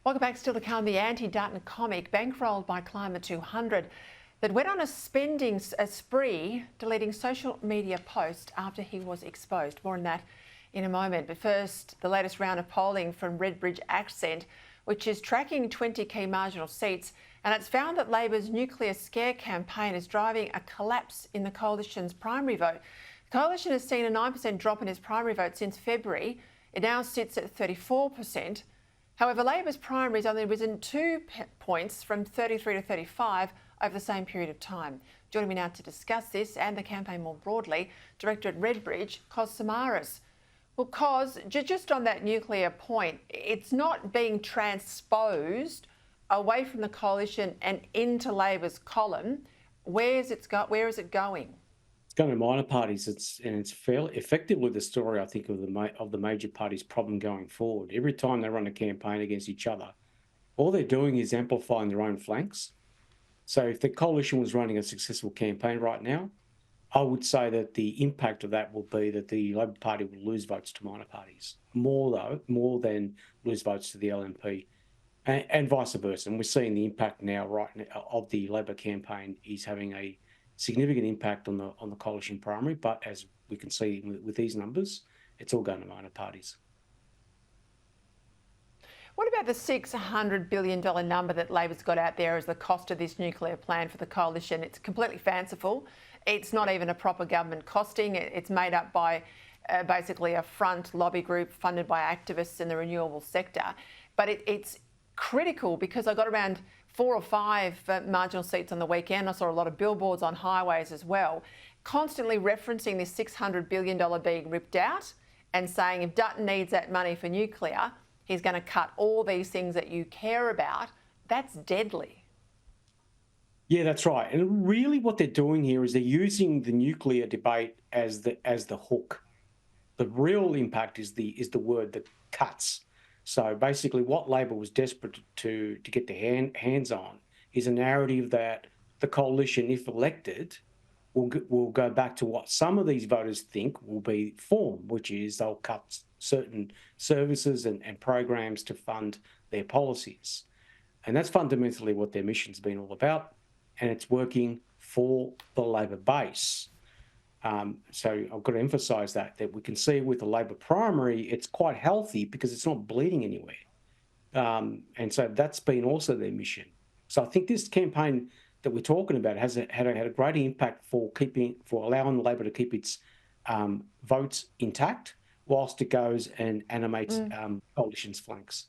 Welcome back. Still to come, the anti-Dutton comic bankrolled by Climate 200 that went on a spending spree, deleting social media posts after he was exposed. More on that in a moment. But first, the latest round of polling from Redbridge Accent, which is tracking 20 key marginal seats, and it's found that Labor's nuclear scare campaign is driving a collapse in the coalition's primary vote. The coalition has seen a 9% drop in its primary vote since February. It now sits at 34%. However, Labor's primary has only risen 2 points from 33 to 35 over the same period of time. Joining me now to discuss this and the campaign more broadly, Director at Redbridge, Samaras. Well, just on that nuclear point, it's not being transposed away from the coalition and into Labor's column. Where is it going? Going to minor parties. It's fairly effectively the story, I think, of the major parties' problem going forward. Every time they run a campaign against each other, all they're doing is amplifying their own flanks. So if the coalition was running a successful campaign right now, I would say that the impact of that will be that the Labor Party will lose votes to minor parties, more than lose votes to the LNP, and vice versa. And we're seeing the impact now, of the Labor campaign is having a significant impact on the coalition primary, but as we can see with these numbers, it's all going to minor parties. What about the $600 billion number that Labor's got out there as the cost of this nuclear plan for the coalition? It's completely fanciful. It's not even a proper government costing. It's made up by basically a front lobby group funded by activists in the renewable sector. But it's critical because I got around 4 or 5 marginal seats on the weekend. I saw a lot of billboards on highways as well, constantly referencing this $600 billion being ripped out and saying if Dutton needs that money for nuclear, he's going to cut all these things that you care about. That's deadly. Yeah, that's right. And really what they're doing here is they're using the nuclear debate as the hook. The real impact is the word that cuts. So basically what Labor was desperate to get their hands on is a narrative that the coalition, if elected, will go back to what some of these voters think will be form, which is they'll cut certain services and programs to fund their policies. And that's fundamentally what their mission's been all about, and it's working for the Labor base. So I've got to emphasise that we can see with the Labor primary, it's quite healthy because it's not bleeding anywhere. And so that's been also their mission. So I think this campaign that we're talking about has had a great impact for allowing Labor to keep its votes intact whilst it goes and animates coalition's flanks.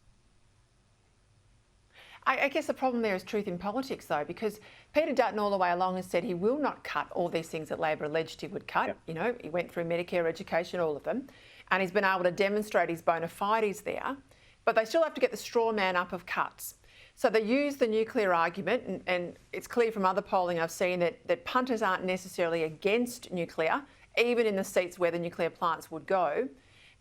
I guess the problem there is truth in politics, though, because Peter Dutton all the way along has said he will not cut all these things that Labor alleged he would cut. Yep. You know, he went through Medicare, education, all of them, and he's been able to demonstrate his bona fides there. But they still have to get the straw man up of cuts. So they use the nuclear argument, and it's clear from other polling I've seen that punters aren't necessarily against nuclear, even in the seats where the nuclear plants would go.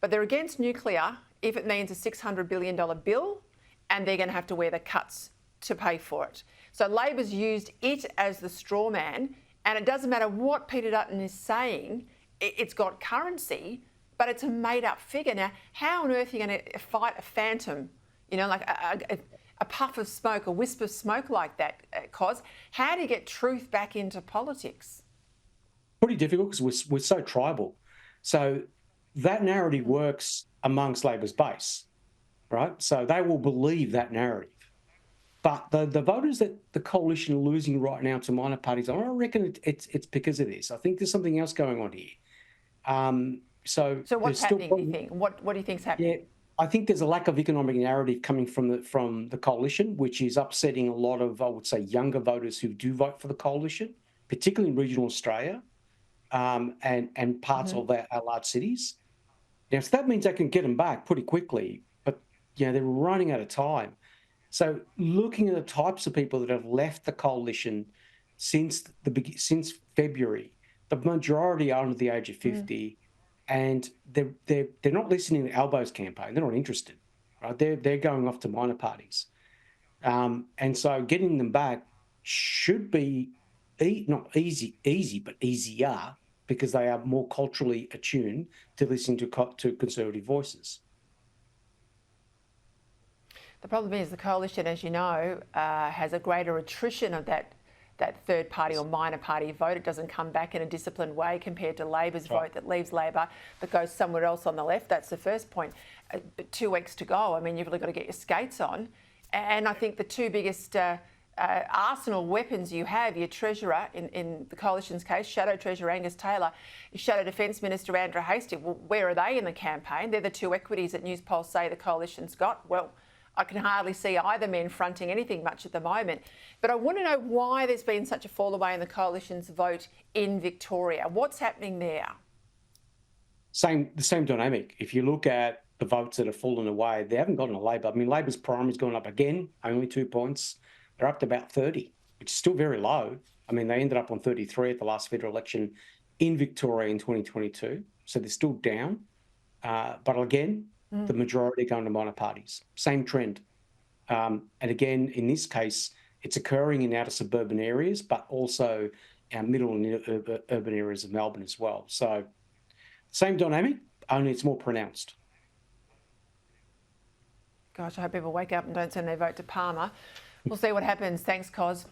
But they're against nuclear if it means a $600 billion bill, and they're going to have to wear the cuts to pay for it. So Labor's used it as the straw man, and it doesn't matter what Peter Dutton is saying, it's got currency, but it's a made-up figure. Now, how on earth are you going to fight a phantom, you know, like a puff of smoke, a wisp of smoke like that, Cos? How do you get truth back into politics? Pretty difficult because we're so tribal. So that narrative works amongst Labor's base. Right, so they will believe that narrative. But the voters that the coalition are losing right now to minor parties, I don't reckon it's because of this. I think there's something else going on here. So what's happening, do you think? What do you think's happening? Yeah, I think there's a lack of economic narrative coming from the coalition, which is upsetting a lot of, I would say, younger voters who do vote for the coalition, particularly in regional Australia and parts of our large cities. Now, so that means they can get them back pretty quickly. Yeah, they're running out of time. So looking at the types of people that have left the coalition since February, the majority are under the age of 50, and they're not listening to Albo's campaign. They're not interested. Right? They're going off to minor parties, and so getting them back should be not easy, but easier because they are more culturally attuned to listening to conservative voices. The problem is the coalition, as you know, has a greater attrition of that third party or minor party vote. It doesn't come back in a disciplined way compared to Labor's vote that leaves Labor but goes somewhere else on the left. That's the first point. But 2 weeks to go. I mean, you've really got to get your skates on. And I think the two biggest arsenal weapons you have, your Treasurer, in the Coalition's case, Shadow Treasurer Angus Taylor, your Shadow Defence Minister Andrew Hastings. Well, where are they in the campaign? They're the two equities that news polls say the Coalition's got. Well, I can hardly see either men fronting anything much at the moment. But I want to know why there's been such a fall away in the Coalition's vote in Victoria. What's happening there? The same dynamic. If you look at the votes that have fallen away, they haven't gone to Labor. I mean, Labor's primary's gone up again, only 2 points. They're up to about 30, which is still very low. I mean, they ended up on 33 at the last federal election in Victoria in 2022. So they're still down. But again, the majority are going to minor parties. Same trend. And again, in this case, it's occurring in outer suburban areas, but also our middle and urban areas of Melbourne as well. So same dynamic, only it's more pronounced. Gosh, I hope people wake up and don't send their vote to Palmer. We'll see what happens. Thanks, Cos.